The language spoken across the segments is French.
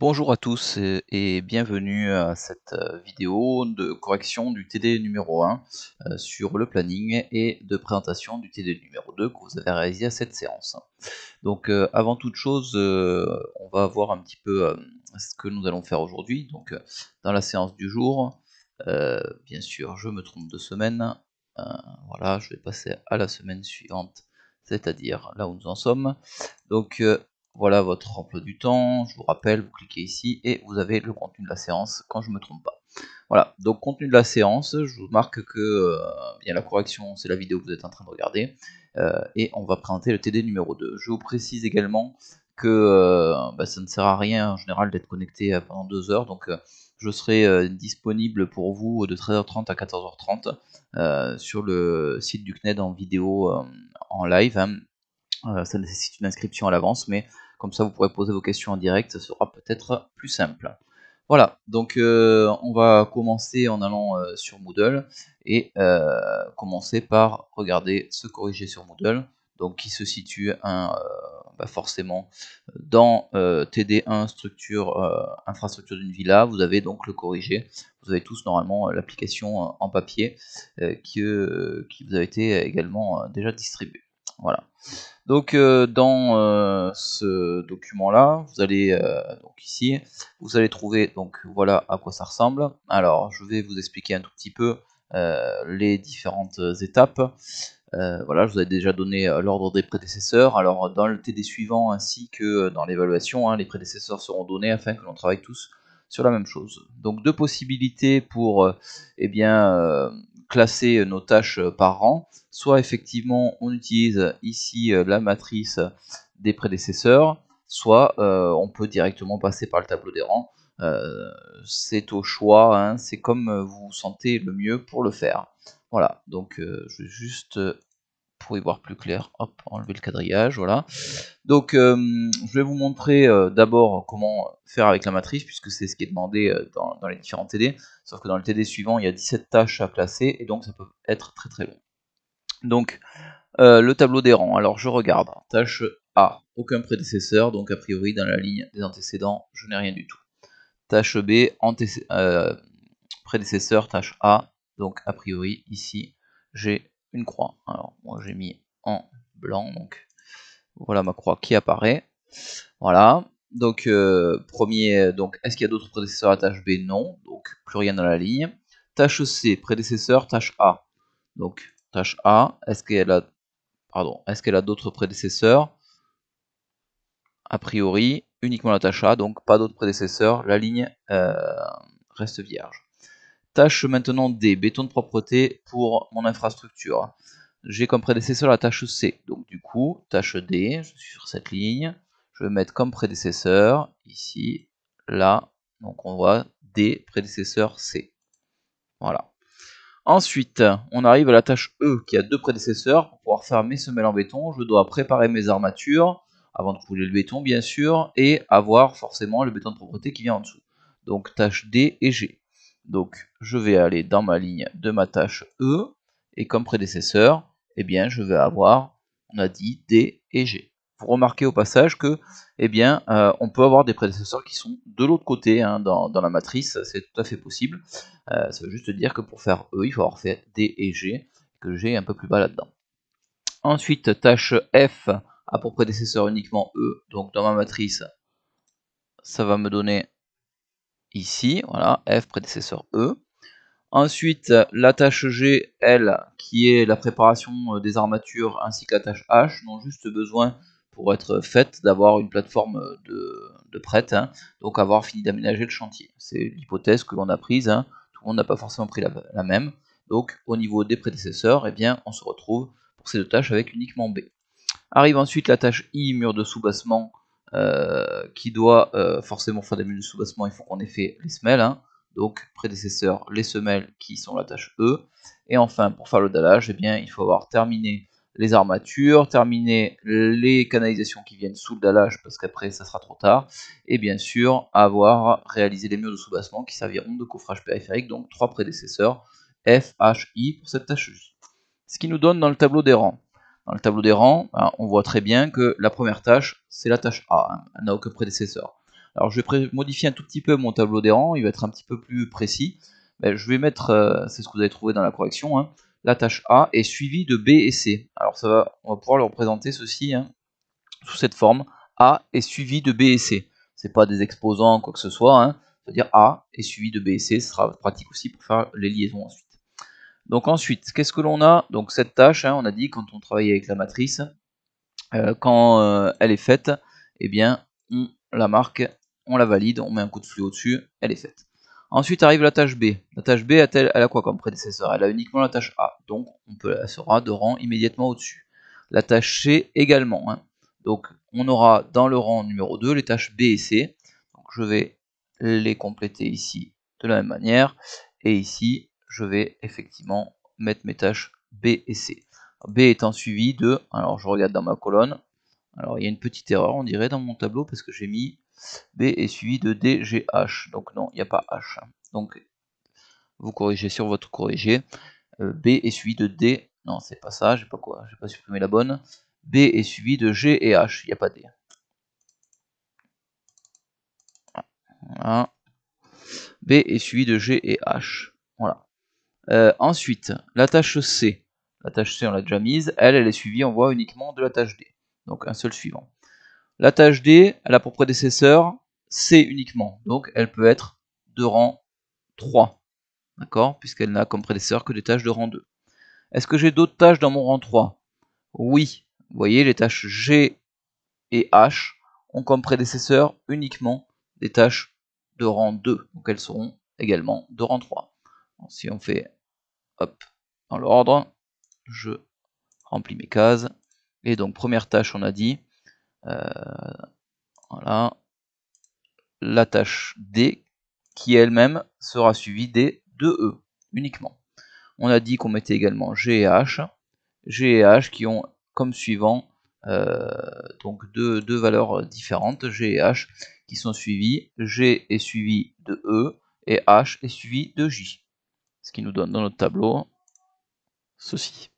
Bonjour à tous et bienvenue à cette vidéo de correction du TD numéro 1 sur le planning et de présentation du TD numéro 2 que vous avez réalisé à cette séance. Donc avant toute chose, on va voir un petit peu ce que nous allons faire aujourd'hui. Donc dans la séance du jour, bien sûr je me trompe de semaine, euh, voilà, je vais passer à la semaine suivante, c'est-à-dire là où nous en sommes. Donc voilà votre emploi du temps, je vous rappelle, vous cliquez ici et vous avez le contenu de la séance quand je ne me trompe pas. Voilà, donc contenu de la séance, je vous marque que bien la correction c'est la vidéo que vous êtes en train de regarder et on va présenter le TD numéro 2. Je vous précise également que ça ne sert à rien en général d'être connecté pendant 2 heures, donc je serai disponible pour vous de 13h30 à 14h30 sur le site du CNED en vidéo en live, hein. Ça nécessite une inscription à l'avance, mais comme ça vous pourrez poser vos questions en direct, ça sera peut-être plus simple. Voilà, donc on va commencer en allant sur Moodle et commencer par regarder se corriger sur Moodle, donc qui se situe forcément dans TD1 structure infrastructure d'une villa. Vous avez donc le corriger, vous avez tous normalement l'application en papier qui vous a été également déjà distribuée. Voilà. Donc dans ce document là, vous allez donc ici, vous allez trouver donc voilà à quoi ça ressemble. Alors je vais vous expliquer un tout petit peu les différentes étapes. Voilà, je vous ai déjà donné l'ordre des prédécesseurs. Alors dans le TD suivant ainsi que dans l'évaluation, hein, les prédécesseurs seront donnés afin que l'on travaille tous sur la même chose. Donc deux possibilités pour classer nos tâches par rang. Soit effectivement on utilise ici la matrice des prédécesseurs, soit on peut directement passer par le tableau des rangs. C'est au choix, hein, c'est comme vous vous sentez le mieux pour le faire. Voilà, donc je vais juste, pour y voir plus clair, hop, enlever le quadrillage, voilà. Donc je vais vous montrer d'abord comment faire avec la matrice, puisque c'est ce qui est demandé dans les différents TD, sauf que dans le TD suivant, il y a 17 tâches à classer, et donc ça peut être très très long. Donc le tableau des rangs, alors je regarde, tâche A, aucun prédécesseur, donc a priori dans la ligne des antécédents, je n'ai rien du tout. Tâche B, prédécesseur, tâche A, donc a priori ici j'ai une croix. Alors moi j'ai mis en blanc, donc voilà ma croix qui apparaît. Voilà, donc premier, donc est-ce qu'il y a d'autres prédécesseurs à tâche B? Non, donc plus rien dans la ligne. Tâche C, prédécesseur, tâche A. Donc tâche A, est-ce qu'elle a d'autres prédécesseurs? A priori, uniquement la tâche A, donc pas d'autres prédécesseurs, la ligne reste vierge. Tâche maintenant D, béton de propreté pour mon infrastructure. J'ai comme prédécesseur la tâche C, donc du coup, tâche D, je suis sur cette ligne, je vais mettre comme prédécesseur, ici, là, donc on voit D, prédécesseur C. Voilà. Ensuite, on arrive à la tâche E, qui a deux prédécesseurs. Pour pouvoir faire mes semelles en béton, je dois préparer mes armatures, avant de couler le béton bien sûr, et avoir forcément le béton de propreté qui vient en dessous. Donc tâche D et G. Donc je vais aller dans ma ligne de ma tâche E, et comme prédécesseur, eh bien je vais avoir, on a dit, D et G. Vous remarquez au passage que, on peut avoir des prédécesseurs qui sont de l'autre côté, hein, dans la matrice, c'est tout à fait possible. Ça veut juste dire que pour faire E, il faut avoir fait D et G, que G est un peu plus bas là-dedans. Ensuite, tâche F a pour prédécesseur uniquement E, donc dans ma matrice, ça va me donner ici, voilà, F prédécesseur E. Ensuite, la tâche G, elle, qui est la préparation des armatures, ainsi que la tâche H, n'ont juste besoin, pour être faites, d'avoir une plateforme de prête, hein, donc avoir fini d'aménager le chantier. C'est l'hypothèse que l'on a prise, hein, tout le monde n'a pas forcément pris la même. Donc au niveau des prédécesseurs, eh bien, on se retrouve pour ces deux tâches avec uniquement B. Arrive ensuite la tâche I, mur de soubassement, qui doit forcément faire des murs de soubassement, il faut qu'on ait fait les semelles, hein. Donc prédécesseur, les semelles qui sont la tâche E. Et enfin, pour faire le dallage, eh bien, il faut avoir terminé les armatures, terminé les canalisations qui viennent sous le dallage, parce qu'après ça sera trop tard, et bien sûr avoir réalisé les murs de soubassement qui serviront de coffrage périphérique, donc trois prédécesseurs, F, H, I pour cette tâche J. Ce qui nous donne dans le tableau des rangs. Dans le tableau des rangs, on voit très bien que la première tâche, c'est la tâche A, hein, elle n'a aucun prédécesseur. Alors je vais modifier un tout petit peu mon tableau des rangs, il va être un petit peu plus précis. Ben, je vais mettre, c'est ce que vous avez trouvé dans la correction, hein, la tâche A est suivie de B et C. Alors on va pouvoir le représenter ceci, hein, sous cette forme. A est suivi de B et C. C'est pas des exposants, quoi que ce soit, hein. C'est-à-dire A est suivi de B et C, ce sera pratique aussi pour faire les liaisons ensuite. Donc ensuite, qu'est-ce que l'on a? Donc cette tâche, hein, on a dit quand on travaille avec la matrice, quand elle est faite, eh bien on la marque, on la valide, on met un coup de flux au-dessus, elle est faite. Ensuite arrive la tâche B. La tâche B, elle a quoi comme prédécesseur? Elle a uniquement la tâche A, donc elle sera de rang immédiatement au-dessus. La tâche C également, hein. Donc on aura dans le rang numéro 2 les tâches B et C. Donc je vais les compléter ici de la même manière. Et ici, je vais effectivement mettre mes tâches B et C. B étant suivi de, alors je regarde dans ma colonne, alors il y a une petite erreur on dirait dans mon tableau parce que j'ai mis B est suivi de D, G, H. Donc non, il n'y a pas H. Donc vous corrigez sur votre corrigé. B est suivi de D, non c'est pas ça, j'ai pas supprimé la bonne. B est suivi de G et H, il n'y a pas D. Voilà. B est suivi de G et H. Voilà. Ensuite, la tâche C. La tâche C, on l'a déjà mise. Elle est suivie, on voit uniquement de la tâche D. Donc un seul suivant. La tâche D, elle a pour prédécesseur C uniquement. Donc elle peut être de rang 3. D'accord? Puisqu'elle n'a comme prédécesseur que des tâches de rang 2. Est-ce que j'ai d'autres tâches dans mon rang 3? Oui. Vous voyez, les tâches G et H ont comme prédécesseur uniquement des tâches de rang 2. Donc elles seront également de rang 3. Donc, si on fait hop, dans l'ordre, je remplis mes cases. Et donc première tâche, on a dit, voilà, la tâche D, qui elle-même sera suivie des 2E uniquement. On a dit qu'on mettait également G et H qui ont comme suivant donc deux valeurs différentes, G et H, qui sont suivies. G est suivi de E et H est suivi de J. Ce qui nous donne dans notre tableau ceci.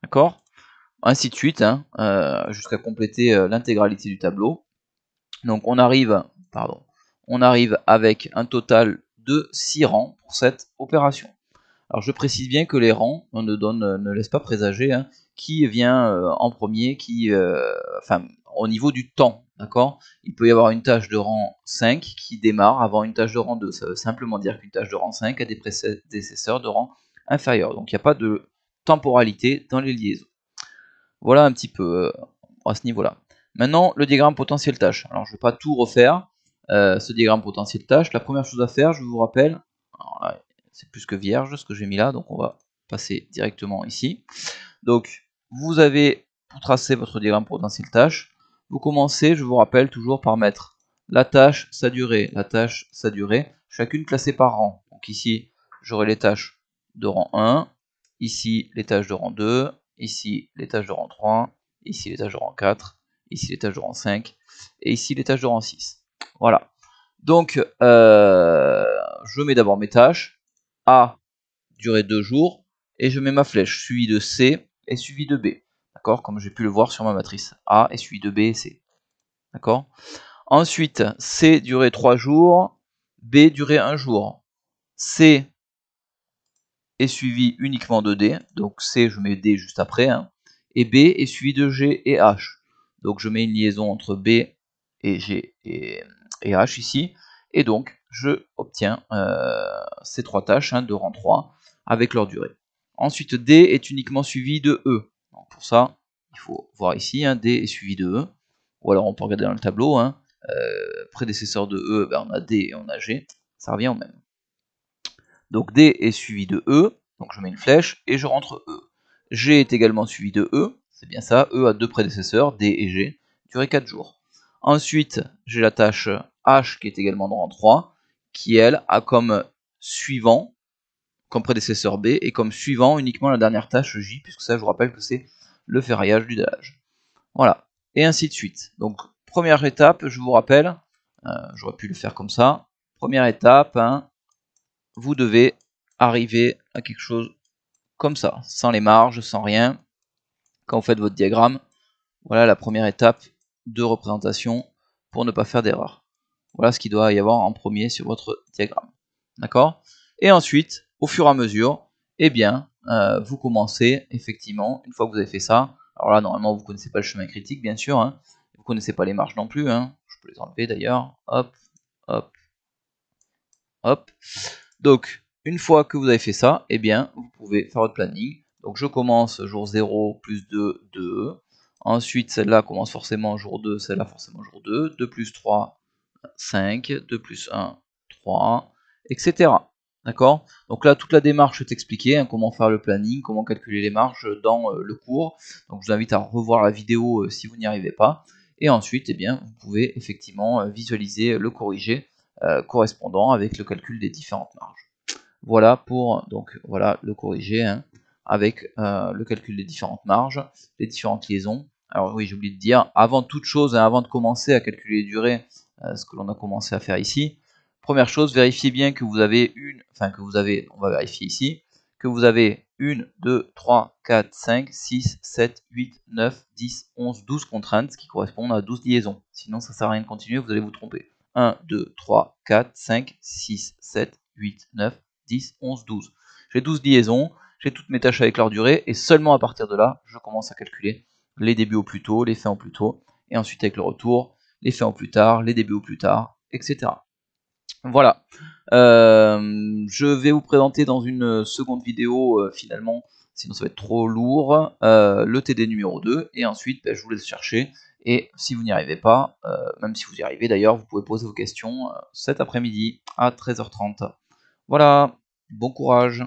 D'accord? Ainsi de suite, hein, jusqu'à compléter l'intégralité du tableau. Donc on arrive avec un total de 6 rangs pour cette opération. Alors je précise bien que les rangs ne laissent pas présager, hein, qui vient en premier, enfin au niveau du temps, d'accord? Il peut y avoir une tâche de rang 5 qui démarre avant une tâche de rang 2. Ça veut simplement dire qu'une tâche de rang 5 a des prédécesseurs de rang inférieur. Donc il n'y a pas de temporalité dans les liaisons. Voilà un petit peu à ce niveau-là. Maintenant, le diagramme potentiel tâche. Alors, je ne vais pas tout refaire, ce diagramme potentiel tâche. La première chose à faire, je vous rappelle, c'est plus que vierge ce que j'ai mis là, donc on va passer directement ici. Donc, vous avez, pour tracer votre diagramme potentiel tâche, vous commencez, je vous rappelle, toujours par mettre la tâche, sa durée, la tâche, sa durée, chacune classée par rang. Donc ici, j'aurai les tâches de rang 1, ici les tâches de rang 2, ici les tâches de rang 3, ici les tâches de rang 4, ici les tâches de rang 5, et ici les tâches de rang 6. Voilà. Donc, je mets d'abord mes tâches. A, durée 2 jours, et je mets ma flèche, suivi de C et suivi de B. D'accord? Comme j'ai pu le voir sur ma matrice. A est suivi de B et C. D'accord? Ensuite, C, durée 3 jours, B, durée 1 jour. C est suivi uniquement de D, donc C, je mets D juste après, hein, et B est suivi de G et H. Donc je mets une liaison entre B et G et H ici, et donc je obtiens ces 3 tâches, hein, de rang 3 avec leur durée. Ensuite, D est uniquement suivi de E. Donc pour ça, il faut voir ici, hein, D est suivi de E, ou alors on peut regarder dans le tableau, hein, prédécesseur de E, ben on a D et on a G, ça revient au même. Donc D est suivi de E, donc je mets une flèche et je rentre E. G est également suivi de E, c'est bien ça, E a deux prédécesseurs, D et G, durée 4 jours. Ensuite, j'ai la tâche H qui est également de rang 3, qui elle a comme suivant, comme prédécesseur B, et comme suivant uniquement la dernière tâche J, puisque ça je vous rappelle que c'est le ferraillage du dallage. Voilà, et ainsi de suite. Donc première étape, je vous rappelle, j'aurais pu le faire comme ça, première étape, hein, vous devez arriver à quelque chose comme ça, sans les marges, sans rien. Quand vous faites votre diagramme, voilà la première étape de représentation pour ne pas faire d'erreur. Voilà ce qu'il doit y avoir en premier sur votre diagramme. D'accord? Et ensuite, au fur et à mesure, eh bien, vous commencez effectivement, une fois que vous avez fait ça, alors là, normalement, vous ne connaissez pas le chemin critique, bien sûr, hein, vous ne connaissez pas les marges non plus, hein, je peux les enlever d'ailleurs, hop, hop, hop. Donc, une fois que vous avez fait ça, eh bien, vous pouvez faire votre planning. Donc, je commence jour 0, plus 2, 2. Ensuite, celle-là commence forcément jour 2, celle-là forcément jour 2. 2 plus 3, 5. 2 plus 1, 3, etc. D'accord? Donc là, toute la démarche est expliquée, hein, comment faire le planning, comment calculer les marges dans le cours. Donc, je vous invite à revoir la vidéo si vous n'y arrivez pas. Et ensuite, eh bien, vous pouvez effectivement visualiser le corrigé correspondant avec le calcul des différentes marges. Voilà pour donc voilà le corrigé hein, avec le calcul des différentes marges, les différentes liaisons. Alors oui, j'ai oublié de dire, avant toute chose, hein, avant de commencer à calculer les durées, ce que l'on a commencé à faire ici, première chose, vérifiez bien que vous avez on va vérifier ici, que vous avez 1, 2, 3, 4, 5, 6, 7, 8, 9, 10, 11, 12 contraintes, ce qui correspondent à 12 liaisons. Sinon, ça ne sert à rien de continuer, vous allez vous tromper. 1, 2, 3, 4, 5, 6, 7, 8, 9, 10, 11, 12. J'ai 12 liaisons, j'ai toutes mes tâches avec leur durée, et seulement à partir de là, je commence à calculer les débuts au plus tôt, les fins au plus tôt, et ensuite avec le retour, les fins au plus tard, les débuts au plus tard, etc. Voilà. Je vais vous présenter dans une seconde vidéo, finalement, sinon ça va être trop lourd, le TD numéro 2, et ensuite je vous laisse chercher, et si vous n'y arrivez pas, même si vous y arrivez d'ailleurs, vous pouvez poser vos questions cet après-midi à 13h30. Voilà, bon courage.